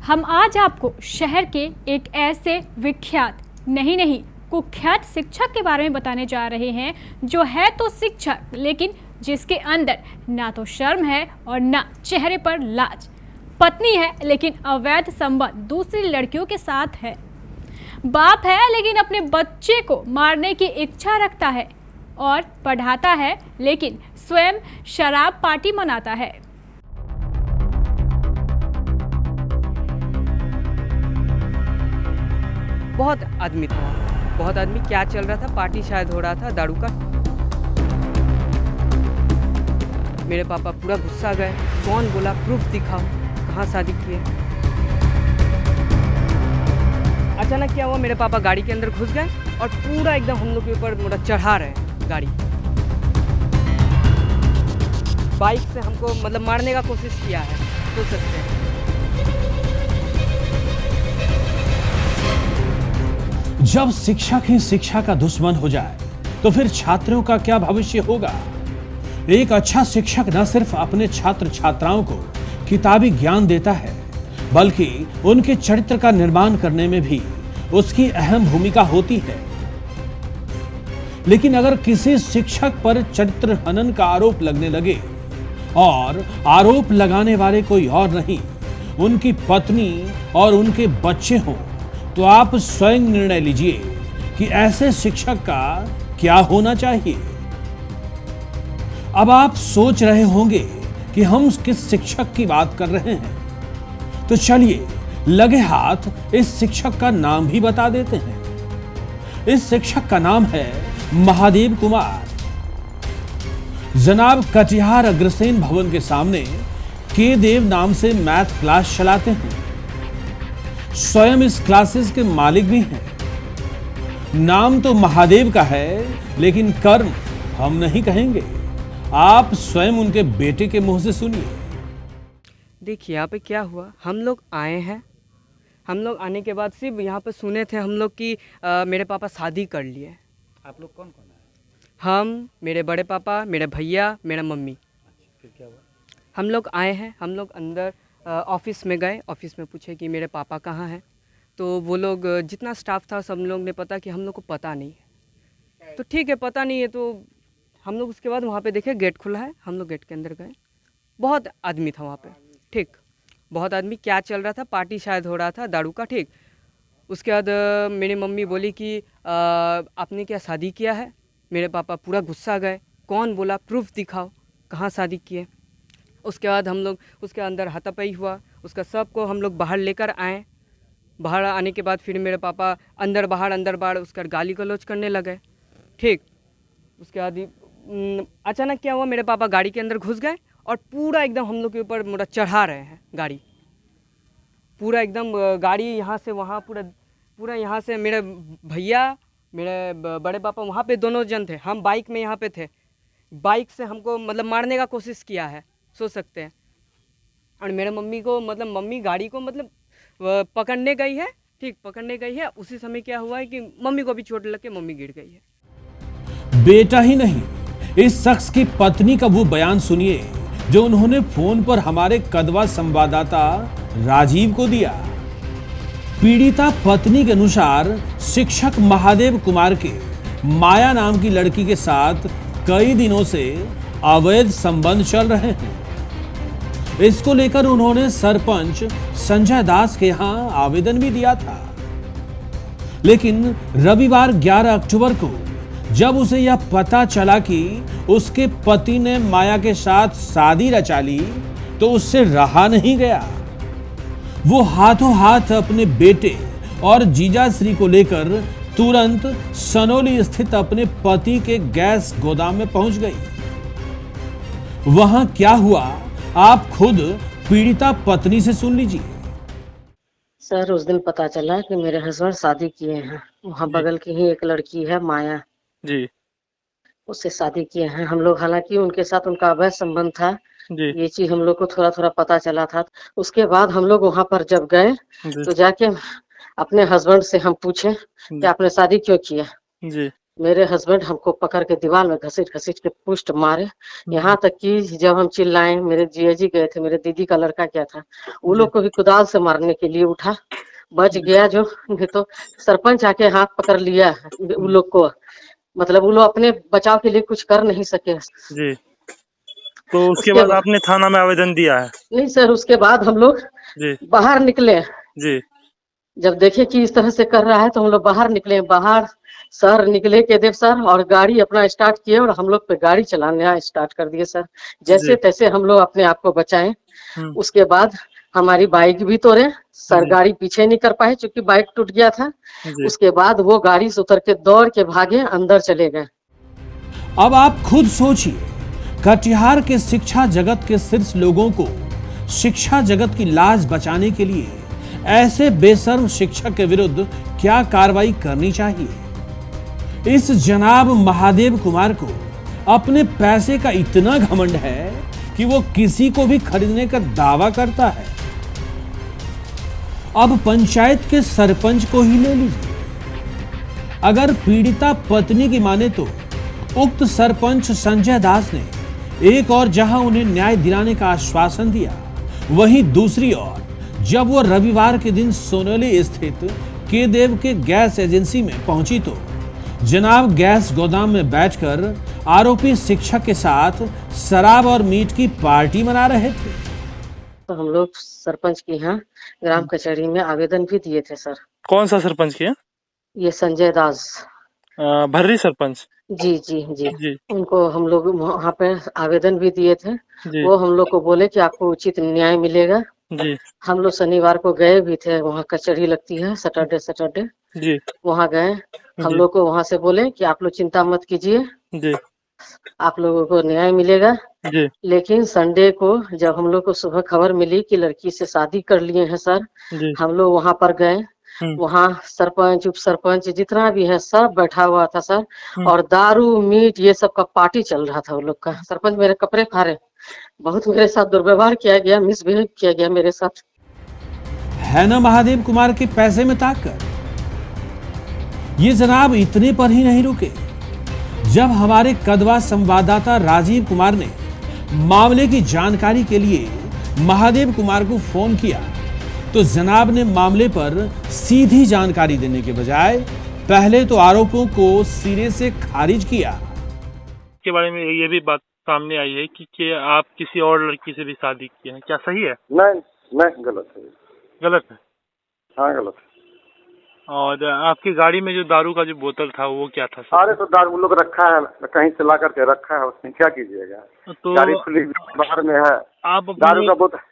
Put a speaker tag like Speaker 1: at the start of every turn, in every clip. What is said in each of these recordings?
Speaker 1: हम आज आपको शहर के एक ऐसे विख्यात नहीं कुख्यात शिक्षक के बारे में बताने जा रहे हैं जो है तो शिक्षक लेकिन जिसके अंदर ना तो शर्म है और ना चेहरे पर लाज। पत्नी है लेकिन अवैध संबंध दूसरी लड़कियों के साथ है। बाप है लेकिन अपने बच्चे को मारने की इच्छा रखता है और पढ़ाता है लेकिन स्वयं शराब पार्टी मनाता है।
Speaker 2: बहुत आदमी था, बहुत आदमी। क्या चल रहा था? पार्टी शायद हो रहा था दारू का। मेरे पापा पूरा गुस्सा गए। कौन बोला? प्रूफ दिखाओ, कहाँ शादी किए। अचानक क्या हुआ, मेरे पापा गाड़ी के अंदर घुस गए और पूरा एकदम हम लोग के ऊपर मोड़ा चढ़ा रहे गाड़ी। बाइक से हमको मतलब मारने का कोशिश किया है, सोच सकते हैं।
Speaker 3: जब शिक्षक ही शिक्षा का दुश्मन हो जाए तो फिर छात्रों का क्या भविष्य होगा। एक अच्छा शिक्षक न सिर्फ अपने छात्र छात्राओं को किताबी ज्ञान देता है बल्कि उनके चरित्र का निर्माण करने में भी उसकी अहम भूमिका होती है। लेकिन अगर किसी शिक्षक पर चरित्र हनन का आरोप लगने लगे और आरोप लगाने वाले कोई और नहीं उनकी पत्नी और उनके बच्चे हों तो आप स्वयं निर्णय लीजिए कि ऐसे शिक्षक का क्या होना चाहिए। अब आप सोच रहे होंगे कि हम किस शिक्षक की बात कर रहे हैं, तो चलिए लगे हाथ इस शिक्षक का नाम भी बता देते हैं। इस शिक्षक का नाम है महादेव कुमार। जनाब कटिहार अग्रसेन भवन के सामने के देव नाम से मैथ क्लास चलाते हैं। स्वयं इस क्लासेस के मालिक भी हैं। नाम तो महादेव का है लेकिन कर्म हम नहीं कहेंगे। आप स्वयं उनके बेटे के मुंह से सुनिए।
Speaker 2: देखिए यहाँ पे क्या हुआ, हम लोग आए हैं। हम लोग आने के बाद सिर्फ यहाँ पे सुने थे हम लोग कि मेरे पापा शादी कर लिए।
Speaker 4: आप लोग कौन कौन है?
Speaker 2: हम, मेरे बड़े पापा, मेरे भैया, मेरा मम्मी।
Speaker 4: फिर क्या हुआ?
Speaker 2: हम लोग आए हैं। हम लोग अंदर ऑफिस में गए। ऑफिस में पूछे कि मेरे पापा कहाँ हैं, तो वो लोग जितना स्टाफ था सब लोग ने पता कि हम लोग को पता नहीं है। तो ठीक है, पता नहीं है तो हम लोग उसके बाद वहाँ पे देखे गेट खुला है। हम लोग गेट के अंदर गए। बहुत आदमी था वहाँ पे, ठीक, बहुत आदमी। क्या चल रहा था? पार्टी शायद हो रहा था दारू का, ठीक। उसके बाद मेरी मम्मी बोली कि आपने क्या शादी किया है? मेरे पापा पूरा गुस्सा गए। कौन बोला? प्रूफ दिखाओ, कहाँ शादी किए। उसके बाद हम लोग उसके अंदर हाथापाई हुआ। उसका सबको हम लोग बाहर लेकर आए। बाहर आने के बाद फिर मेरे पापा अंदर बाहर उसका गाली गलौज करने लगे, ठीक। उसके बाद अचानक क्या हुआ, मेरे पापा गाड़ी के अंदर घुस गए और पूरा एकदम हम लोग के ऊपर मोड़ा चढ़ा रहे हैं गाड़ी। पूरा एकदम गाड़ी यहाँ से वहाँ, पूरा यहाँ से मेरे भैया, मेरे बड़े पापा वहाँ पे दोनों जन थे। हम बाइक में यहाँ पे थे। बाइक से हमको मतलब मारने का कोशिश किया है, सोच सकते हैं। और मेरे मम्मी को मतलब मम्मी गाड़ी को मतलब पकड़ने गई है, ठीक, पकड़ने गई है। उसी समय क्या हुआ है कि मम्मी को भी चोट लग के मम्मी गिर गई है।
Speaker 3: बेटा ही नहीं, इस शख्स की पत्नी का वो बयान सुनिए जो उन्होंने फोन पर हमारे कदवा संवाददाता राजीव को दिया। पीड़िता पत्नी के अनुसार शिक्षक महादेव कुमार के माया नाम की लड़की के साथ कई दिनों से अवैध संबंध चल रहे हैं। इसको लेकर उन्होंने सरपंच संजय दास के यहां आवेदन भी दिया था। लेकिन रविवार 11 अक्टूबर को जब उसे यह पता चला कि उसके पति ने माया के साथ शादी रचा ली तो उससे रहा नहीं गया। वो हाथों हाथ अपने बेटे और जीजाश्री को लेकर तुरंत सनोली स्थित अपने पति के गैस गोदाम में पहुंच गई। वहां क्या हुआ आप खुद पीड़िता पत्नी से सुन लीजिए।
Speaker 5: सर, उस दिन पता चला कि मेरे हस्बैंड शादी किए हैं। वहाँ बगल की ही एक लड़की है माया
Speaker 4: जी
Speaker 5: उससे शादी किए हैं हम लोग। हालांकि उनके साथ उनका अवैध संबंध था,
Speaker 4: जी
Speaker 5: ये चीज हम लोग को थोड़ा थोड़ा पता चला था। उसके बाद हम लोग वहाँ पर जब गए
Speaker 4: जी
Speaker 5: तो जाके अपने हस्बैंड से हम पूछे कि आपने शादी क्यों किया।
Speaker 4: जी
Speaker 5: मेरे हस्बैंड हमको पकड़ के दीवार में घसीट घसीट के पुष्ट मारे। यहाँ तक कि जब हम चिल्लाए, मेरे जिया जी गए थे, मेरे दीदी का लड़का क्या था, वो लोग को भी कुदाल से मारने के लिए उठा, बच गया जो, नहीं तो सरपंच आके हाथ पकड़ लिया उन लोग को। मतलब वो लोग अपने बचाव के लिए कुछ कर नहीं सके।
Speaker 6: जी, तो उसके बाद आपने थाना में आवेदन दिया है?
Speaker 5: नहीं सर, उसके बाद हम लोग
Speaker 6: जी
Speaker 5: बाहर निकले।
Speaker 6: जी
Speaker 5: जब देखे कि इस तरह से कर रहा है तो हम लोग बाहर निकले। बाहर सर निकले के देव सर, और गाड़ी अपना स्टार्ट किए और हम लोग पे गाड़ी चलाना स्टार्ट कर दिए सर। जैसे तैसे हम लोग अपने आप को बचाएं। उसके बाद हमारी बाइक भी तोड़े सर, गाड़ी पीछे नहीं कर पाए क्योंकि बाइक टूट गया था। उसके बाद वो गाड़ी से उतर के दौड़ के भागे, अंदर चले गए।
Speaker 3: अब आप खुद सोचिए, कटिहार के शिक्षा जगत के शीर्ष लोगों को शिक्षा जगत की लाज बचाने के लिए ऐसे बेशर्म शिक्षक के विरुद्ध क्या कार्रवाई करनी चाहिए। इस जनाब महादेव कुमार को अपने पैसे का इतना घमंड है कि वो किसी को भी खरीदने का दावा करता है। अब पंचायत के सरपंच को ही ले लीजिए। अगर पीड़िता पत्नी की माने तो उक्त सरपंच संजय दास ने एक और जहां उन्हें न्याय दिलाने का आश्वासन दिया, वहीं दूसरी ओर जब वो रविवार के दिन सोनोली स्थित केदेव के गैस एजेंसी में पहुंची तो जनाब गैस गोदाम में बैठकर आरोपी शिक्षक के साथ शराब और मीट की पार्टी मना रहे थे।
Speaker 5: तो हम लोग सरपंच के यहाँ ग्राम कचहरी में आवेदन भी दिए थे सर।
Speaker 6: कौन सा सरपंच किया?
Speaker 5: ये संजय दास
Speaker 6: भर्री सरपंच।
Speaker 5: जी जी जी
Speaker 6: जी
Speaker 5: उनको हम लोग वहाँ पे आवेदन भी दिए थे।
Speaker 6: जी
Speaker 5: वो हम लोग को बोले कि आपको उचित न्याय मिलेगा।
Speaker 6: जी
Speaker 5: हम लोग शनिवार को गए भी थे, वहाँ कचहरी लगती है सैटरडे।
Speaker 6: जी
Speaker 5: वहाँ गए, हम लोग को वहाँ से बोले कि आप लोग चिंता मत कीजिए,
Speaker 6: जी
Speaker 5: आप लोगों को न्याय मिलेगा।
Speaker 6: जी
Speaker 5: लेकिन संडे को जब हम लोग को सुबह खबर मिली कि लड़की से शादी कर लिए हैं सर,
Speaker 6: जी
Speaker 5: हम लोग वहाँ पर गए। वहाँ सरपंच उप सरपंच जितना भी है सब बैठा हुआ था सर, और दारू मीट ये सब का पार्टी चल रहा था वो लोग का। सरपंच मेरे कपड़े फाड़े, बहुत मेरे साथ दुर्व्यवहार किया गया, मिसबिहेव किया गया मेरे साथ।
Speaker 3: है ना महादेव कुमार के पैसे में ताकत। ये जनाब इतने पर ही नहीं रुके। जब हमारे कदवा संवाददाता राजीव कुमार ने मामले की जानकारी के लिए महादेव कुमार को फोन किया तो जनाब ने मामले पर सीधी जानकारी देने के बजाय पहले तो आरोपों को सिरे से खारिज किया।
Speaker 6: के बारे में ये भी बात सामने आई है कि आप किसी और लड़की से भी शादी किए हैं, क्या सही है?
Speaker 4: नहीं, गलत है।
Speaker 6: गलत है?
Speaker 4: हाँ गलत है।
Speaker 6: और आपकी गाड़ी में जो दारू का जो बोतल था वो क्या था?
Speaker 4: अरे तो दारू लोग रखा है, कहीं से ला करके रखा है, उसमें क्या कीजिएगा।
Speaker 6: तो
Speaker 4: गाड़ी खुली बाहर में है, दारू का बोतल।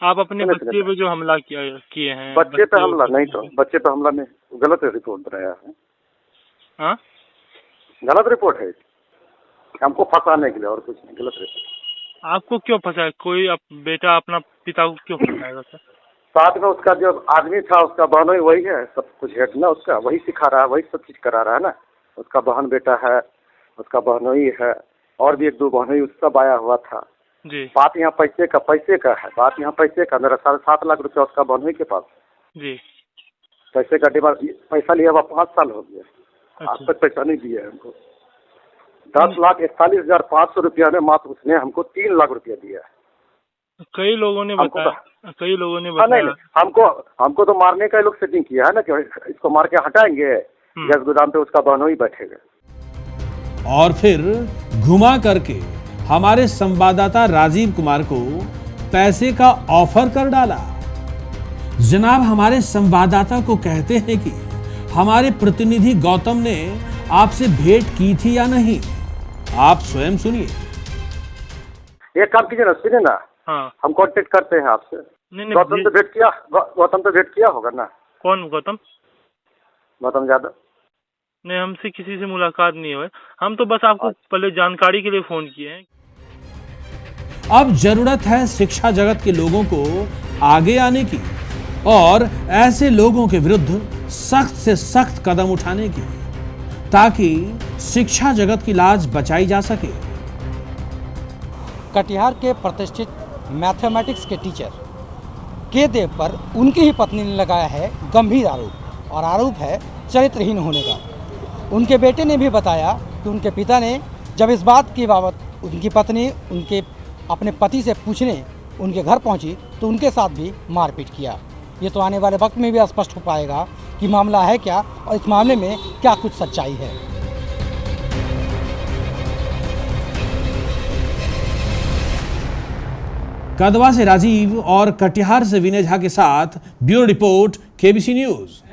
Speaker 6: आप अपने बच्चे पे जो हमला किए हैं।
Speaker 4: बच्चे पे हमला नहीं, तो बच्चे पे हमला में गलत रिपोर्ट बनाया है।
Speaker 6: हाँ
Speaker 4: गलत रिपोर्ट है, हमको फंसाने के लिए, और कुछ नहीं। गलत रिपोर्ट।
Speaker 6: आपको क्यों फंसाया? कोई बेटा अपना पिता को क्यों फंसाएगा सर?
Speaker 4: साथ में उसका जो आदमी था, उसका बहनोई वही है, सब कुछ हेड ना उसका, वही सिखा रहा है, वही सब चीज करा रहा है ना। उसका बहन बेटा है, उसका बहनोई है, और भी एक दो बहनोई उसका आया हुआ था
Speaker 6: जी।
Speaker 4: बात यहाँ पैसे का है, बात यहाँ पैसे का। मेरा 7.5 लाख रुपया उसका बहनोई के पास
Speaker 6: जी।
Speaker 4: पैसे का डिमांड, पैसा लिया हुआ 5 साल हो गया, आज तक पैसा नहीं दिया है हमको। 10,41,500 रुपया में मात्र उसने हमको 3 लाख रुपया दिया है।
Speaker 6: कई लोगों ने बताया,
Speaker 4: नहीं, हमको तो मारने का लोग सेटिंग किया है ना, कि इसको मार के हटाएंगे, गैस गोदाम पे उसका बहनोई बैठेगा।
Speaker 3: और फिर घुमा करके हमारे संवाददाता राजीव कुमार को पैसे का ऑफर कर डाला। जनाब हमारे संवाददाता को कहते हैं कि हमारे प्रतिनिधि गौतम ने आपसे भेंट की थी या नहीं, आप स्वयं सुनिए।
Speaker 4: एक काम कीजिए ना, सुनिए ना।
Speaker 6: हाँ।
Speaker 4: हम कांटेक्ट करते हैं आपसे।
Speaker 6: नहीं,
Speaker 4: गौतम तो भेंट किया होगा ना।
Speaker 6: कौन गौतम?
Speaker 4: गौतम यादव।
Speaker 6: नहीं, हमसे किसी से मुलाकात नहीं हुई। हम तो बस आपको पहले जानकारी के लिए फोन किए हैं।
Speaker 3: अब जरूरत है शिक्षा जगत के लोगों को आगे आने की और ऐसे लोगों के विरुद्ध सख्त से सख्त कदम उठाने की, ताकि शिक्षा जगत की लाज बचाई जा सके।
Speaker 7: कटिहार के प्रतिष्ठित मैथमेटिक्स के टीचर केदेव पर उनकी ही पत्नी ने लगाया है गंभीर आरोप, और आरोप है चरित्रहीन होने का। उनके बेटे ने भी बताया कि उनके पिता ने जब इस बात की बाबत उनकी पत्नी उनके अपने पति से पूछने उनके घर पहुंची तो उनके साथ भी मारपीट किया। ये तो आने वाले वक्त में भी स्पष्ट हो पाएगा कि मामला है क्या और इस मामले में क्या कुछ सच्चाई है।
Speaker 3: कदवा से राजीव और कटिहार से विनय झा के साथ ब्यूरो रिपोर्ट केबीसी न्यूज।